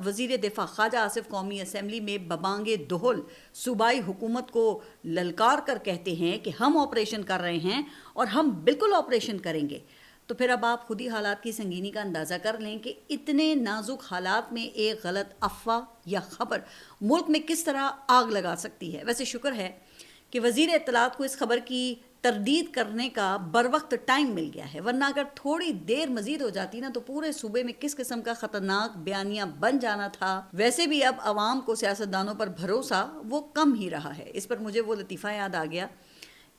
وزیر دفاع خواجہ آصف قومی اسمبلی میں ببانگ دہل صوبائی حکومت کو للکار کر کہتے ہیں کہ ہم آپریشن کر رہے ہیں اور ہم بالکل آپریشن کریں گے، تو پھر اب آپ خود ہی حالات کی سنگینی کا اندازہ کر لیں کہ اتنے نازک حالات میں ایک غلط افواہ یا خبر ملک میں کس طرح آگ لگا سکتی ہے۔ ویسے شکر ہے کہ وزیر اطلاعات کو اس خبر کی تردید کرنے کا بروقت ٹائم مل گیا ہے، ورنہ اگر تھوڑی دیر مزید ہو جاتی نا تو پورے صوبے میں کس قسم کا خطرناک بیانیہ بن جانا تھا۔ ویسے بھی اب عوام کو سیاستدانوں پر بھروسہ وہ کم ہی رہا ہے۔ اس پر مجھے وہ لطیفہ یاد آ گیا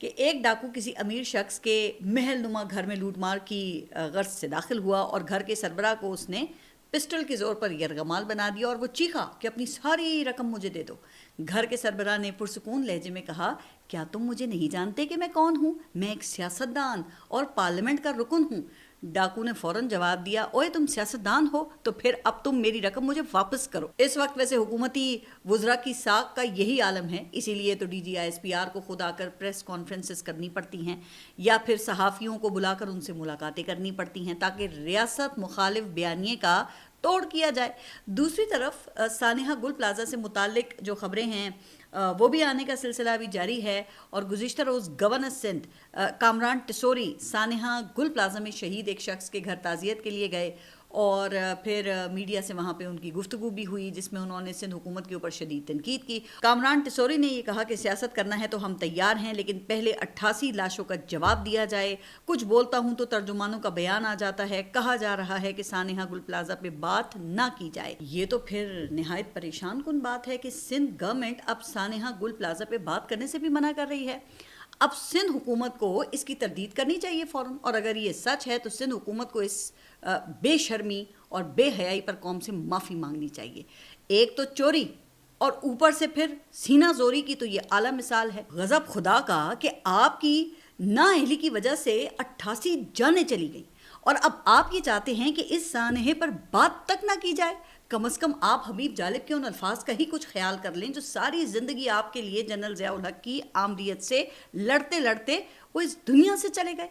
کہ ایک ڈاکو کسی امیر شخص کے محل نما گھر میں لوٹ مار کی غرض سے داخل ہوا اور گھر کے سربراہ کو اس نے پسٹل کے زور پر یرغمال بنا دیا اور وہ چیخا کہ اپنی ساری رقم مجھے دے دو۔ گھر کے سربراہ نے پرسکون لہجے میں کہا، کیا تم مجھے نہیں جانتے کہ میں کون ہوں؟ میں ایک سیاستدان اور پارلیمنٹ کا رکن ہوں۔ ڈاکو نے فوراً جواب دیا، اوئے تم سیاستدان ہو تو پھر اب تم میری رقم مجھے واپس کرو۔ اس وقت ویسے حکومتی وزراء کی ساکھ کا یہی عالم ہے، اسی لیے تو D G I S P R کو خود آ کر پریس کانفرنسز کرنی پڑتی ہیں یا پھر صحافیوں کو بلا کر ان سے ملاقاتیں کرنی پڑتی ہیں تاکہ ریاست مخالف بیانیے کا توڑ کیا جائے۔ دوسری طرف سانحہ گل پلازہ سے متعلق جو خبریں ہیں وہ بھی آنے کا سلسلہ بھی جاری ہے، اور گزشتہ روز گورنر سندھ کامران ٹسوری سانحہ گل پلازہ میں شہید ایک شخص کے گھر تعزیت کے لیے گئے اور پھر میڈیا سے وہاں پہ ان کی گفتگو بھی ہوئی جس میں انہوں نے سندھ حکومت کے اوپر شدید تنقید کی۔ کامران ٹسوری نے یہ کہا کہ سیاست کرنا ہے تو ہم تیار ہیں، لیکن پہلے 88 لاشوں کا جواب دیا جائے۔ کچھ بولتا ہوں تو ترجمانوں کا بیان آ جاتا ہے، کہا جا رہا ہے کہ سانحہ گل پلازہ پہ بات نہ کی جائے۔ یہ تو پھر نہایت پریشان کن بات ہے کہ سندھ گورنمنٹ اب سانحہ گل پلازہ پہ بات کرنے سے بھی منع کر رہی ہے۔ اب سندھ حکومت کو اس کی تردید کرنی چاہیے فوراً، اور اگر یہ سچ ہے تو سندھ حکومت کو اس بے شرمی اور بے حیائی پر قوم سے معافی مانگنی چاہیے۔ ایک تو چوری اور اوپر سے پھر سینہ زوری کی تو یہ اعلیٰ مثال ہے۔ غضب خدا کا کہ آپ کی نااہلی کی وجہ سے 88 جانیں چلی گئیں، اور اب آپ یہ چاہتے ہیں کہ اس سانحے پر بات تک نہ کی جائے۔ کم از کم آپ حبیب جالب کے ان الفاظ کا ہی کچھ خیال کر لیں جو ساری زندگی آپ کے لیے جنرل ضیاء الحق کی آمریت سے لڑتے لڑتے وہ اس دنیا سے چلے گئے۔